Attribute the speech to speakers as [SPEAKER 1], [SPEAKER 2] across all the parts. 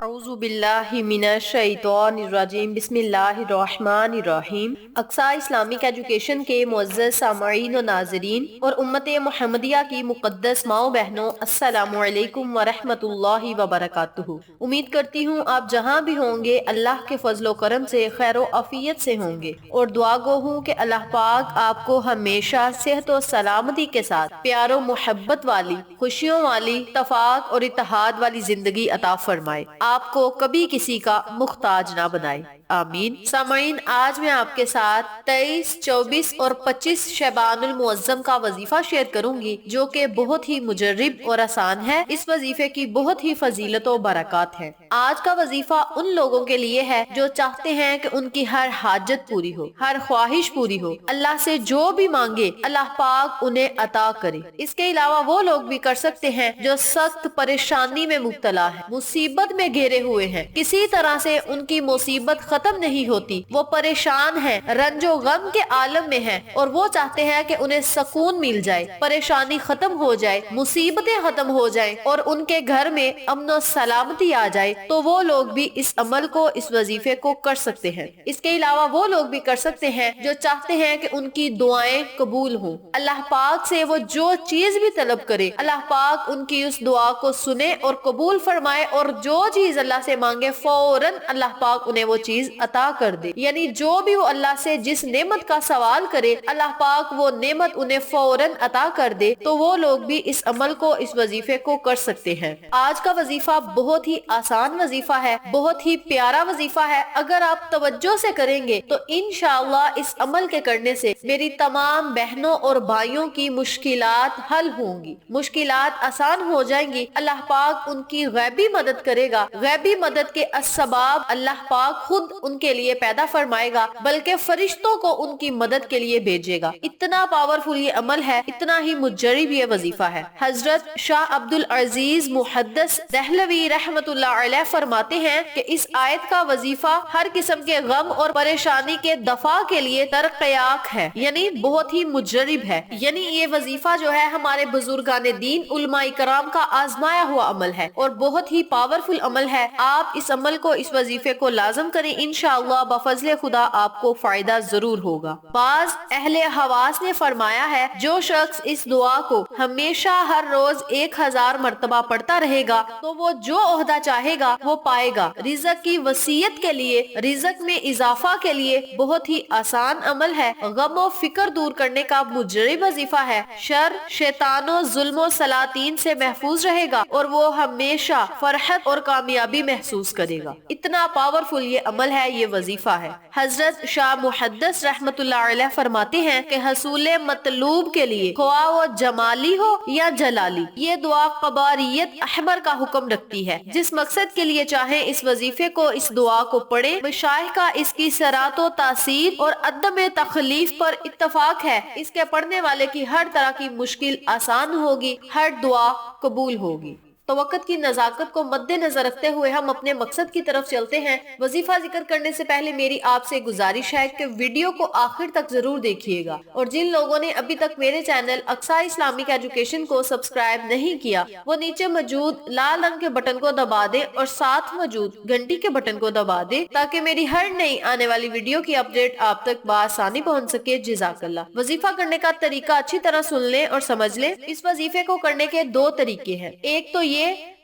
[SPEAKER 1] اعوذ باللہ من الشیطان الرجیم بسم اللہ الرحمن الرحیم۔ اقصی اسلامک ایجوکیشن کے معزز سامعین و ناظرین اور امت محمدیہ کی مقدس ماؤں بہنوں، السلام علیکم ورحمۃ اللہ وبرکاتہ۔ امید کرتی ہوں آپ جہاں بھی ہوں گے اللہ کے فضل و کرم سے خیر و عافیت سے ہوں گے، اور دعا گو ہوں کہ اللہ پاک آپ کو ہمیشہ صحت و سلامتی کے ساتھ پیار و محبت والی، خوشیوں والی، اتفاق اور اتحاد والی زندگی عطا فرمائے، آپ کو کبھی کسی کا محتاج نہ بنائے، آمین۔ سامعین، آج میں آپ کے ساتھ 23، 24 اور 25 شعبان المعظم کا وظیفہ شیئر کروں گی، جو کہ بہت ہی مجرب اور آسان ہے۔ اس وظیفے کی بہت ہی فضیلت و برکات ہے۔ آج کا وظیفہ ان لوگوں کے لیے ہے جو چاہتے ہیں کہ ان کی ہر حاجت پوری ہو، ہر خواہش پوری ہو، اللہ سے جو بھی مانگے اللہ پاک انہیں عطا کرے۔ اس کے علاوہ وہ لوگ بھی کر سکتے ہیں جو سخت پریشانی میں مبتلا ہے، مصیبت میں گھیرے ہوئے ہیں، کسی طرح سے ان کی مصیبت ختم نہیں ہوتی، وہ پریشان ہیں، رنج و غم کے عالم میں ہیں، اور وہ چاہتے ہیں کہ انہیں سکون مل جائے، پریشانی ختم ہو جائے، مصیبتیں ختم ہو جائیں اور ان کے گھر میں امن و سلامتی آ جائے، تو وہ لوگ بھی اس عمل کو، اس وظیفے کو کر سکتے ہیں۔ اس کے علاوہ وہ لوگ بھی کر سکتے ہیں جو چاہتے ہیں کہ ان کی دعائیں قبول ہوں، اللہ پاک سے وہ جو چیز بھی طلب کرے اللہ پاک ان کی اس دعا کو سنے اور قبول فرمائے، اور جو چیز اللہ سے مانگے فوراً اللہ پاک انہیں وہ چیز عطا کر دے، یعنی جو بھی وہ اللہ سے جس نعمت کا سوال کرے اللہ پاک وہ نعمت انہیں فوراً عطا کر دے، تو وہ لوگ بھی اس عمل کو، اس وظیفے کو کر سکتے ہیں۔ آج کا وظیفہ بہت ہی آسان وظیفہ ہے، بہت ہی پیارا وظیفہ ہے۔ اگر آپ توجہ سے کریں گے تو انشاءاللہ اس عمل کے کرنے سے میری تمام بہنوں اور بھائیوں کی مشکلات حل ہوں گی، مشکلات آسان ہو جائیں گی، اللہ پاک ان کی غیبی مدد کرے گا، غیبی مدد کے اسباب اللہ پاک خود ان کے لیے پیدا فرمائے گا، بلکہ فرشتوں کو ان کی مدد کے لیے بھیجے گا۔ اتنا پاورفل یہ عمل ہے، اتنا ہی مجرب یہ وظیفہ ہے۔ حضرت شاہ عبد العزیز محدث دہلوی رحمت اللہ علیہ فرماتے ہیں کہ اس آیت کا وظیفہ ہر قسم کے غم اور پریشانی کے دفاع کے لیے ترقیاق ہے، یعنی بہت ہی مجرب ہے، یعنی یہ وظیفہ جو ہے ہمارے بزرگان دین علماء کرام کا آزمایا ہوا عمل ہے اور بہت ہی پاورفل عمل ہے۔ آپ اس عمل کو، اس وظیفے کو لازم کریں، انشاءاللہ بفضل خدا آپ کو فائدہ ضرور ہوگا۔ بعض اہل حواس نے فرمایا ہے جو شخص اس دعا کو ہمیشہ ہر روز 1000 مرتبہ پڑھتا رہے گا تو وہ جو عہدہ چاہے گا وہ پائے گا۔ رزق کی وسعت کے لیے، رزق میں اضافہ کے لیے بہت ہی آسان عمل ہے، غم و فکر دور کرنے کا مجرب وظیفہ ہے، شر، شیطانوں، ظلم و سلاطین سے محفوظ رہے گا اور وہ ہمیشہ فرحت اور کامیابی محسوس کرے گا۔ اتنا پاورفل یہ عمل ہے، یہ وظیفہ ہے۔ حضرت شاہ محدث رحمت اللہ علیہ فرماتے ہیں کہ حصول مطلوب کے لیے خواہ وہ جمالی ہو یا جلالی، یہ دعا قباریت احمر کا حکم رکھتی ہے۔ جس مقصد کے لیے چاہیں اس وظیفے کو، اس دعا کو پڑھیں۔ مشائخ کا اس کی صراط و تاثیر اور عدم تخلیف پر اتفاق ہے، اس کے پڑھنے والے کی ہر طرح کی مشکل آسان ہوگی، ہر دعا قبول ہوگی۔ تو وقت کی نزاکت کو مد نظر رکھتے ہوئے ہم اپنے مقصد کی طرف چلتے ہیں۔ وظیفہ ذکر کرنے سے پہلے میری آپ سے گزارش ہے کہ ویڈیو کو آخر تک ضرور دیکھیے گا، اور جن لوگوں نے ابھی تک میرے چینل اقصی اسلامک ایجوکیشن کو سبسکرائب نہیں کیا وہ نیچے موجود لال رنگ کے بٹن کو دبا دیں اور ساتھ موجود گھنٹی کے بٹن کو دبا دیں تاکہ میری ہر نئی آنے والی ویڈیو کی اپڈیٹ آپ تک بآسانی پہنچ سکے۔ جزاک اللہ۔ وظیفہ کرنے کا طریقہ اچھی طرح سن لیں اور سمجھ لیں۔ اس وظیفے کو کرنے کے دو طریقے ہیں۔ ایک تو یہ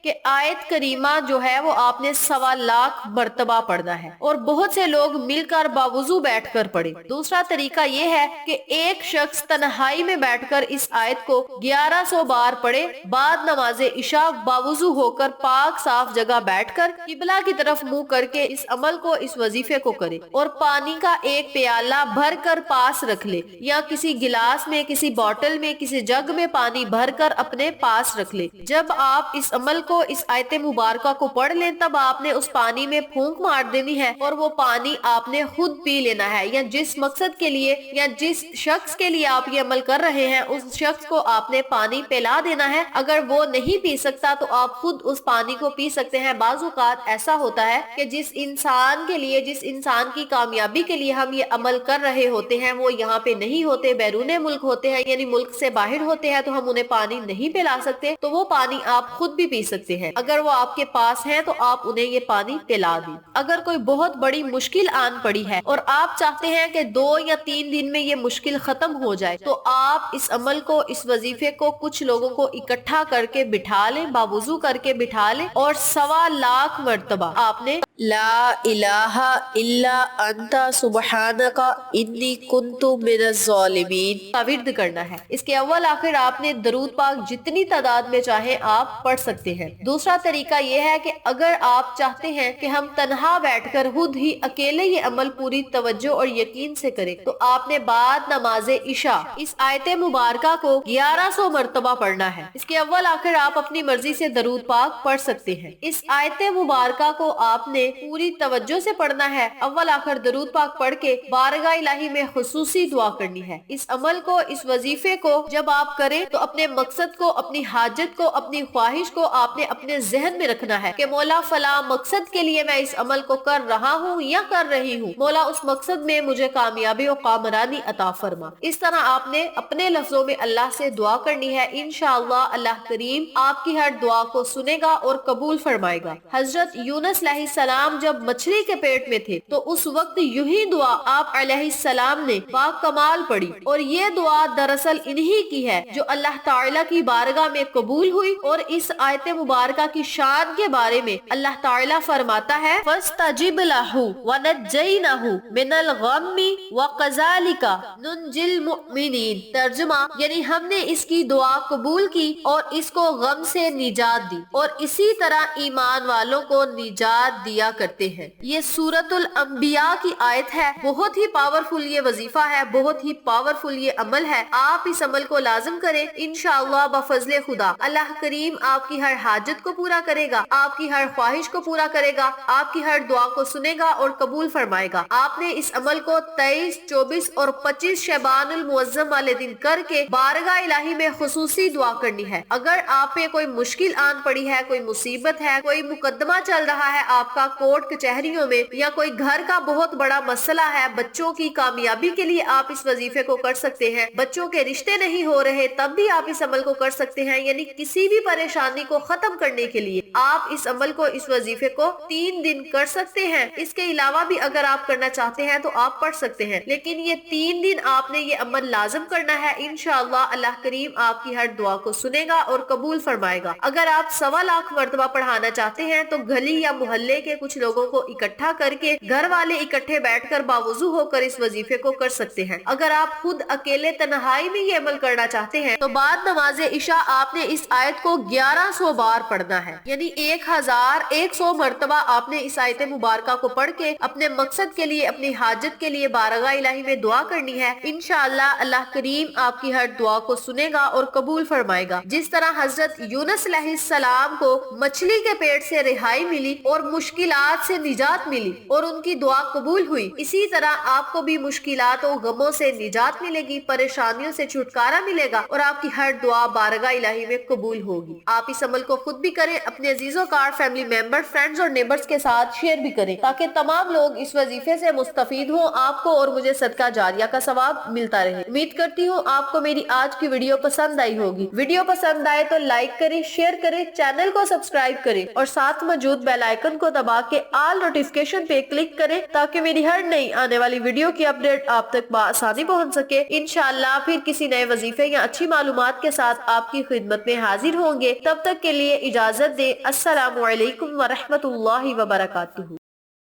[SPEAKER 1] کہ آیت کریمہ جو ہے وہ آپ نے 1.25 مرتبہ پڑھنا ہے، اور بہت سے لوگ مل کر باوضو بیٹھ کر پڑھیں۔ دوسرا طریقہ یہ ہے کہ ایک شخص تنہائی میں بیٹھ کر اس آیت کو 1100 بار پڑھے، بعد نماز عشاء باوضو ہو کر پاک صاف جگہ بیٹھ کر قبلہ کی طرف منہ کر کے اس عمل کو، اس وظیفے کو کرے، اور پانی کا ایک پیالہ بھر کر پاس رکھ لے، یا کسی گلاس میں، کسی بوتل میں، کسی جگ میں پانی بھر کر اپنے پاس رکھ لے۔ جب آپ اس عمل کو، اس آیت مبارکہ کو پڑھ لیں تب آپ نے اس پانی میں پھونک مار دینی ہے، اور وہ پانی آپ نے خود پی لینا ہے، یا جس مقصد کے لیے یا جس شخص کے لیے آپ یہ عمل کر رہے ہیں اس شخص کو آپ نے پانی پلا دینا ہے۔ اگر وہ نہیں پی سکتا تو آپ خود اس پانی کو پی سکتے ہیں۔ بعض اوقات ایسا ہوتا ہے کہ جس انسان کے لیے، جس انسان کی کامیابی کے لیے ہم یہ عمل کر رہے ہوتے ہیں وہ یہاں پہ نہیں ہوتے، بیرون ملک ہوتے ہیں، یعنی ملک سے باہر ہوتے ہیں، تو ہم انہیں پانی نہیں پلا سکتے، تو وہ پانی آپ خود بھی پی سکتے سکتے ہیں۔ اگر وہ آپ کے پاس ہیں تو آپ انہیں یہ پانی پلا دیں۔ اگر کوئی بہت بڑی مشکل آن پڑی ہے اور آپ چاہتے ہیں کہ 2 یا 3 دن میں یہ مشکل ختم ہو جائے تو آپ اس عمل کو، اس وظیفے کو کچھ لوگوں کو اکٹھا کر کے بٹھا لیں، باوضو کر کے بٹھا لیں اور 1.25 لاکھ مرتبہ آپ نے لا الہ الا انت سبحانک انی کنت من الظالمین کا ورد کرنا ہے۔ اس کے اول آخر آپ نے درود پاک جتنی تعداد میں چاہیں آپ پڑھ سکتے ہیں۔ دوسرا طریقہ یہ ہے کہ اگر آپ چاہتے ہیں کہ ہم تنہا بیٹھ کر خود ہی اکیلے یہ عمل پوری توجہ اور یقین سے کریں تو آپ نے بعد نماز عشاء اس آیت مبارکہ کو 1100 مرتبہ پڑھنا ہے۔ اس کے اول آخر آپ اپنی مرضی سے درود پاک پڑھ سکتے ہیں۔ اس آیت مبارکہ کو آپ نے پوری توجہ سے پڑھنا ہے، اول آخر درود پاک پڑھ کے بارگاہ الہی میں خصوصی دعا کرنی ہے۔ اس عمل کو، اس وظیفے کو جب آپ کریں تو اپنے مقصد کو، اپنی حاجت کو، اپنی خواہش کو آپ نے اپنے ذہن میں رکھنا ہے کہ مولا فلاں مقصد کے لیے میں اس عمل کو کر رہا ہوں یا کر رہی ہوں، مولا اس مقصد میں مجھے کامیابی اور کامرانی عطا فرما۔ اس طرح آپ نے اپنے لفظوں میں اللہ سے دعا کرنی ہے، انشاءاللہ اللہ کریم آپ کی ہر دعا کو سنے گا اور قبول فرمائے گا۔ حضرت یونس علیہ السلام جب مچھلی کے پیٹ میں تھے تو اس وقت یہی دعا آپ علیہ السلام نے با کمال پڑھی، اور یہ دعا دراصل انہی کی ہے جو اللہ تعالیٰ کی بارگاہ میں قبول ہوئی۔ اور اس آیت مبارکہ کی شان کے بارے میں اللہ تعالیٰ فرماتا ہے فَاسْتَجِبْ لَهُ وَنَجَّيْنَاهُ مِنَ الْغَمِّ وَكَذَلِكَ نُنْجِي الْمُؤْمِنِينَ۔ ترجمہ یعنی ہم نے اس کی دعا قبول کی اور اس کو غم سے نجات دی، اور اسی طرح ایمان والوں کو نجات دیا کرتے ہیں۔ یہ سورۃ الانبیاء کی آیت ہے، بہت ہی پاورفل یہ وظیفہ ہے، بہت ہی پاورفل یہ عمل ہے۔ آپ اس عمل کو لازم کریں، انشاءاللہ بفضل خدا اللہ کریم آپ کی ہر حاجت کو پورا کرے گا، آپ کی ہر خواہش کو پورا کرے گا، آپ کی ہر دعا کو سنے گا اور قبول فرمائے گا۔ آپ نے اس عمل کو 23، 24 اور 25 شعبان المعظم والے دن کر کے بارگاہ الہی میں خصوصی دعا کرنی ہے۔ اگر آپ پہ کوئی مشکل آن پڑی ہے، کوئی مصیبت ہے، کوئی مقدمہ چل رہا ہے آپ کا کورٹ کچہریوں میں، یا کوئی گھر کا بہت بڑا مسئلہ ہے، بچوں کی کامیابی کے لیے آپ اس وظیفے کو کر سکتے ہیں، بچوں کے رشتے نہیں ہو رہے تب بھی آپ اس عمل کو کر سکتے ہیں، یعنی کسی بھی پریشانی کو ختم کرنے کے لیے آپ اس عمل کو، اس وظیفے کو 3 دن کر سکتے ہیں۔ اس کے علاوہ بھی اگر آپ کرنا چاہتے ہیں تو آپ پڑھ سکتے ہیں، لیکن یہ 3 دن آپ نے یہ عمل لازم کرنا ہے۔ انشاءاللہ اللہ کریم آپ کی ہر دعا کو سنے گا اور قبول فرمائے گا۔ اگر آپ 1.25 لاکھ مرتبہ پڑھانا چاہتے ہیں تو گلی یا محلے کے کچھ لوگوں کو اکٹھا کر کے، گھر والے اکٹھے بیٹھ کر باوضو ہو کر اس وظیفے کو کر سکتے ہیں۔ اگر آپ خود اکیلے تنہائی میں یہ عمل کرنا چاہتے ہیں تو بعد نماز عشاء آپ نے اس آیت کو 1100 بار پڑھنا ہے، یعنی 1100 مرتبہ آپ نے اس آیت مبارکہ کو پڑھ کے اپنے مقصد کے لیے، اپنی حاجت کے لیے بارگاہ الہی میں دعا کرنی ہے۔ انشاءاللہ اللہ کریم آپ کی ہر دعا کو سنے گا اور قبول فرمائے گا۔ جس طرح حضرت یونس علیہ السلام کو مچھلی کے پیٹ سے رہائی ملی اور مشکلات سے نجات ملی اور ان کی دعا قبول ہوئی، اسی طرح آپ کو بھی مشکلات و غموں سے نجات ملے گی، پریشانیوں سے چھٹکارا ملے گا اور آپ کی ہر دعا بارگاہ الہی میں قبول ہوگی۔ آپ اس عمل کو خود بھی کریں، اپنے عزیزوں کار، فیملی ممبر، فرینڈز اور نیبرز کے ساتھ شیئر بھی کریں تاکہ تمام لوگ اس وظیفے سے مستفید ہوں، آپ کو اور مجھے صدقہ جاریہ کا ثواب ملتا رہے۔ امید کرتی ہوں آپ کو میری آج کی ویڈیو پسند آئی ہوگی۔ ویڈیو پسند آئے تو لائک کریں، شیئر کریں، چینل کو سبسکرائب کریں اور ساتھ موجود بیل آئیکن کو دبا کے آل نوٹیفیکیشن پہ کلک کریں تاکہ میری ہر نئی آنے والی ویڈیو کی اپڈیٹ آپ تک بآسانی پہنچ سکے۔ انشاءاللہ پھر کسی نئے وظیفے یا اچھی معلومات کے ساتھ آپ کی خدمت میں حاضر ہوں گے۔ تب تک کے لیے اجازت دیں۔ السلام علیکم ورحمۃ اللہ وبرکاتہ۔